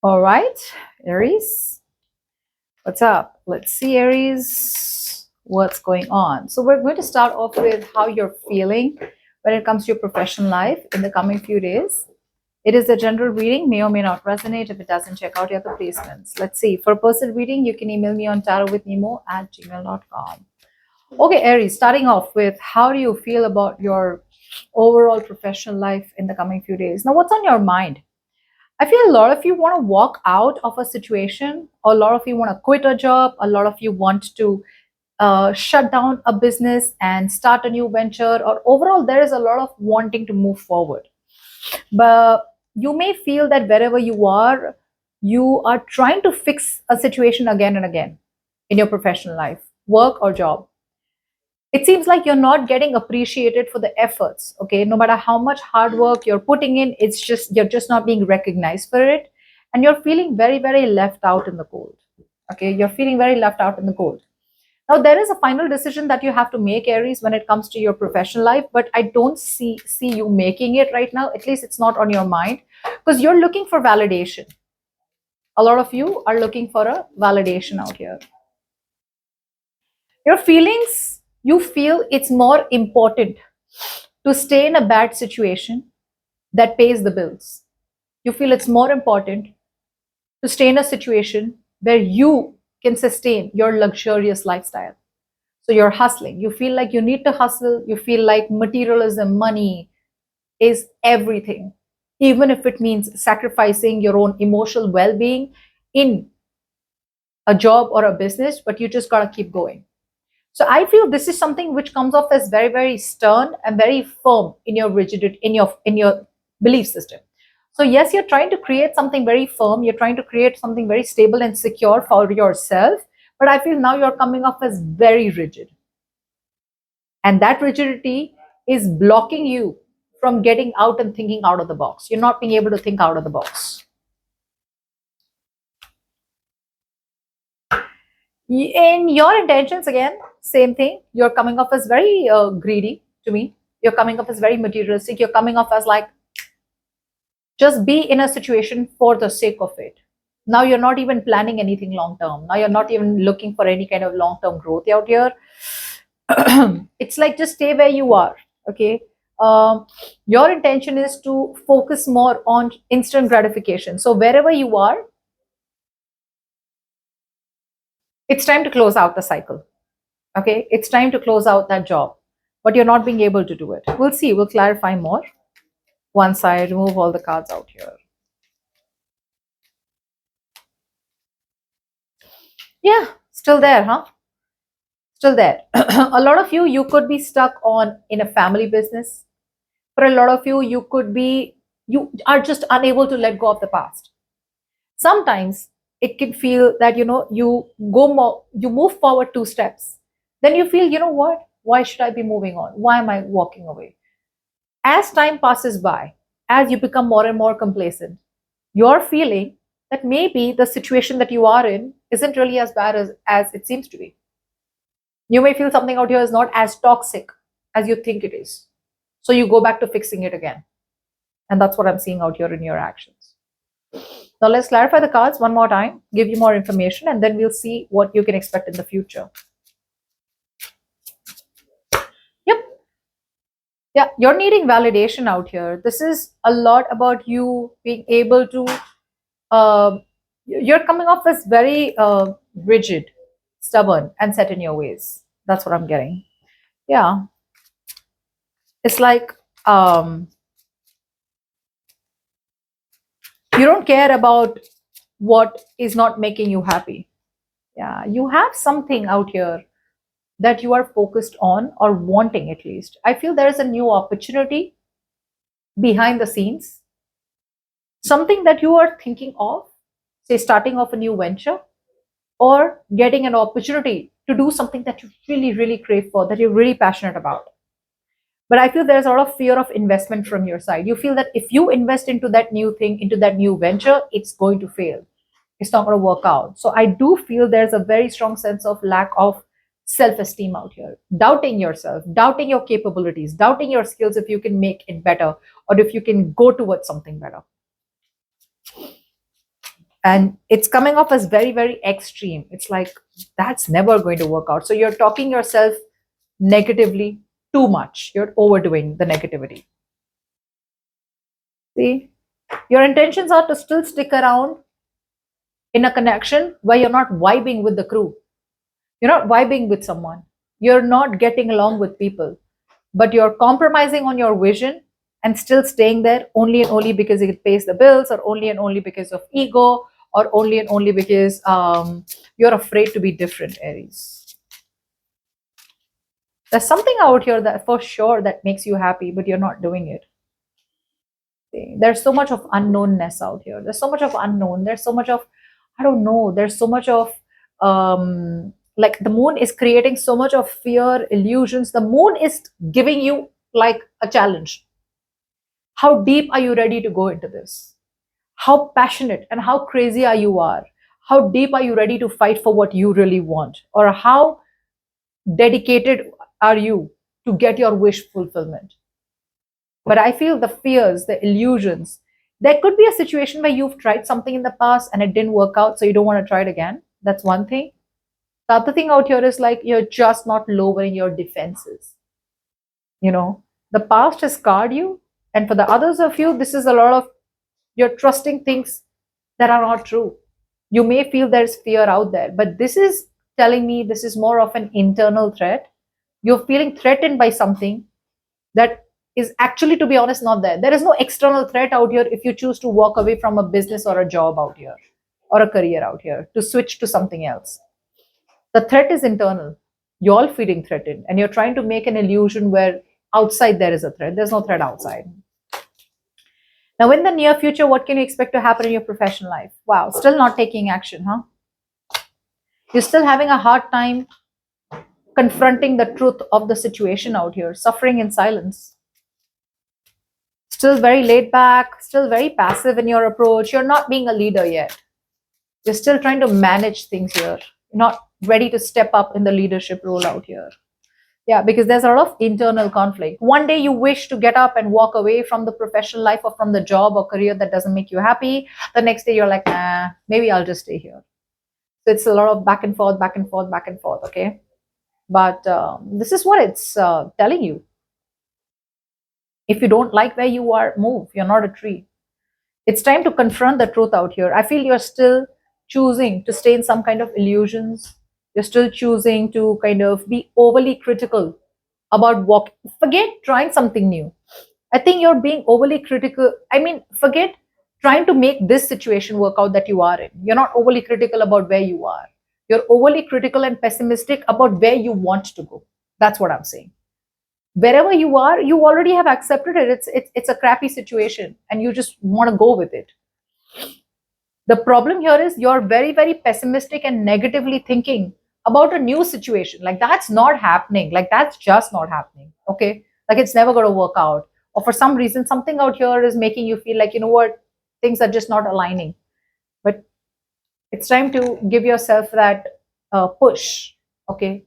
All right, Aries, what's up? Let's see, Aries, what's going on. So we're going to start off with how you're feeling when it comes to your professional life in the coming few days. It is a general reading, may or may not resonate. If it doesn't, check out your other placements. Let's see. For a personal reading, you can email me on tarotwithnemo@gmail.com. Okay, Aries, starting off with how do you feel about your overall professional life in the coming few days? Now, what's on your mind? I feel a lot of you want to walk out of a situation, or a lot of you want to quit a job, a lot of you want to shut down a business and start a new venture, or overall, there is a lot of wanting to move forward. But you may feel that wherever you are trying to fix a situation again and again in your professional life, work or job. It seems like you're not getting appreciated for the efforts. Okay, no matter how much hard work you're putting in, you're just not being recognized for it, and you're feeling very, very left out in the cold. Okay, you're feeling very left out in the cold. Now there is a final decision that you have to make, Aries, when it comes to your professional life, but I don't see you making it right now. At least it's not on your mind, because you're looking for validation. A lot of you are looking for a validation out here. Your feelings, you feel it's more important to stay in a bad situation that pays the bills. You feel it's more important to stay in a situation where you can sustain your luxurious lifestyle. So you're hustling. You feel like you need to hustle. You feel like materialism, money is everything, even if it means sacrificing your own emotional well being in a job or a business, but you just got to keep going. So I feel this is something which comes off as very, very stern and very firm in your rigidity, in your belief system. So yes, you're trying to create something very firm. You're trying to create something very stable and secure for yourself. But I feel now you're coming off as very rigid, and that rigidity is blocking you from getting out and thinking out of the box. You're not being able to think out of the box. In your intentions, again, same thing. You're coming off as very greedy to me. You're coming off as very materialistic. You're coming off as like, just be in a situation for the sake of it. Now you're not even planning anything long term. Now you're not even looking for any kind of long term growth out here. It's like, just stay where you are. Okay. Your intention is to focus more on instant gratification. So wherever you are, it's time to close out the cycle. Okay, it's time to close out that job, but you're not being able to do it. We'll see. We'll clarify more once I remove all the cards out here. Yeah, still there, huh? Still there. A lot of you could be stuck on in a family business. For a lot of you could be, you are just unable to let go of the past. Sometimes it can feel that, you move forward two steps. Then you feel, what? Why should I be moving on? Why am I walking away? As time passes by, as you become more and more complacent, you're feeling that maybe the situation that you are in isn't really as bad as it seems to be. You may feel something out here is not as toxic as you think it is. So you go back to fixing it again. And that's what I'm seeing out here in your actions. Now let's clarify the cards one more time, give you more information, and then we'll see what you can expect in the future. Yep. Yeah, you're needing validation out here. This is a lot about you being able to, you're coming off as very rigid, stubborn, and set in your ways. That's what I'm getting. Yeah. It's like, you don't care about what is not making you happy. Yeah, you have something out here that you are focused on or wanting, at least. I feel there is a new opportunity behind the scenes, something that you are thinking of, say starting off a new venture or getting an opportunity to do something that you really, really crave for, that you're really passionate about. But I feel there's a lot of fear of investment from your side. You feel that if you invest into that new thing, into that new venture, it's going to fail. It's not going to work out. So I do feel there's a very strong sense of lack of self-esteem out here, doubting yourself, doubting your capabilities, doubting your skills, if you can make it better or if you can go towards something better. and it's coming off as very, very extreme. It's like that's never going to work out. So you're talking yourself negatively too much. You're overdoing the negativity. See, your intentions are to still stick around in a connection where you're not vibing with the crew. You're not vibing with someone. You're not getting along with people, but you're compromising on your vision and still staying there only and only because it pays the bills, or only and only because of ego, or only and only because you're afraid to be different, Aries. There's something out here that for sure that makes you happy, but you're not doing it. There's so much of unknownness out here. There's so much of unknown. There's so much of, I don't know, there's so much of like the moon is creating so much of fear, illusions. The moon is giving you like a challenge. How deep are you ready to go into this? How passionate and how crazy are you are? How deep are you ready to fight for what you really want? Or how dedicated are you to get your wish fulfillment? But I feel the fears, the illusions, there could be a situation where you've tried something in the past and it didn't work out, so you don't want to try it again. That's one thing. The other thing out here is like you're just not lowering your defenses. You know, the past has scarred you, and for the others of you, this is a lot of you're trusting things that are not true. You may feel there's fear out there, but this is telling me this is more of an internal threat. You're feeling threatened by something that is actually, to be honest, not there. There is no external threat out here if you choose to walk away from a business or a job out here or a career out here to switch to something else. The threat is internal. You're all feeling threatened and you're trying to make an illusion where outside there is a threat. There's no threat outside. Now, in the near future, what can you expect to happen in your professional life? Wow, still not taking action, huh? You're still having a hard time confronting the truth of the situation out here, suffering in silence. Still very laid back, still very passive in your approach. You're not being a leader yet. You're still trying to manage things here. You're not ready to step up in the leadership role out here. Yeah, because there's a lot of internal conflict. One day you wish to get up and walk away from the professional life or from the job or career that doesn't make you happy. The next day you're like, nah, maybe I'll just stay here. So it's a lot of back and forth, back and forth, back and forth, okay? But this is what it's telling you. If you don't like where you are, move. You're not a tree. It's time to confront the truth out here. I feel you're still choosing to stay in some kind of illusions. You're still choosing to kind of be overly critical about what, forget trying something new. I think you're being overly critical. I mean, forget trying to make this situation work out that you are in. You're not overly critical about where you are. You're overly critical and pessimistic about where you want to go. That's what I'm saying. Wherever you are, you already have accepted it. It's a crappy situation and you just want to go with it. The problem here is you're very, very pessimistic and negatively thinking about a new situation. Like that's not happening. Like that's just not happening. Okay. Like it's never going to work out. Or for some reason, something out here is making you feel like, you know what, things are just not aligning. But it's time to give yourself that push. Okay.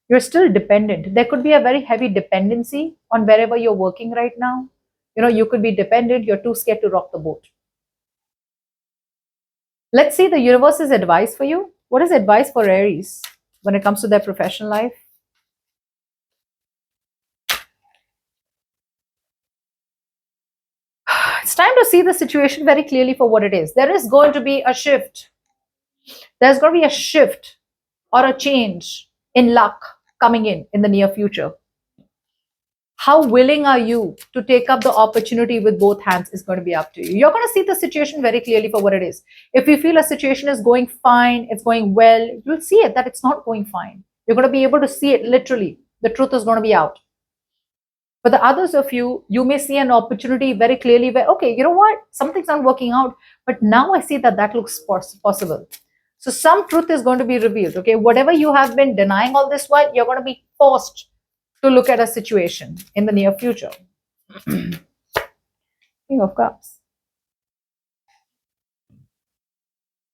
You're still dependent. There could be a very heavy dependency on wherever you're working right now. You know, you could be dependent. You're too scared to rock the boat. Let's see the universe's advice for you. What is advice for Aries when it comes to their professional life? It's time to see the situation very clearly for what it is. There is going to be a shift. There's going to be a shift or a change in luck coming in the near future. How willing are you to take up the opportunity with both hands is going to be up to you. You're going to see the situation very clearly for what it is. If you feel a situation is going fine, it's going well, you'll see it that it's not going fine. You're going to be able to see it literally. The truth is going to be out. For the others of you, you may see an opportunity very clearly where, okay, you know what, something's not working out, but now I see that that looks possible. So some truth is going to be revealed. Okay, whatever you have been denying all this while, you're going to be forced to look at a situation in the near future. King of Cups.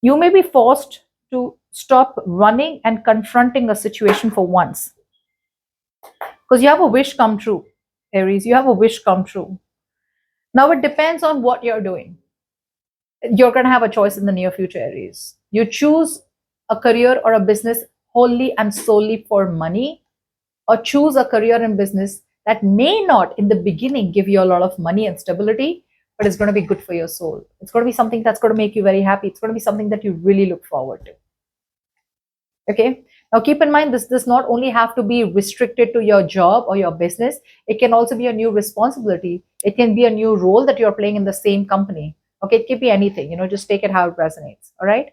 You may be forced to stop running and confronting a situation for once. Because you have a wish come true, Aries. You have a wish come true. Now it depends on what you're doing. You're going to have a choice in the near future, Aries. You choose a career or a business wholly and solely for money, or choose a career in business that may not in the beginning give you a lot of money and stability, but it's going to be good for your soul. It's going to be something that's going to make you very happy. It's going to be something that you really look forward to. Okay. Now keep in mind, this does not only have to be restricted to your job or your business. It can also be a new responsibility. It can be a new role that you're playing in the same company. Okay, it could be anything, just take it how it resonates. All right.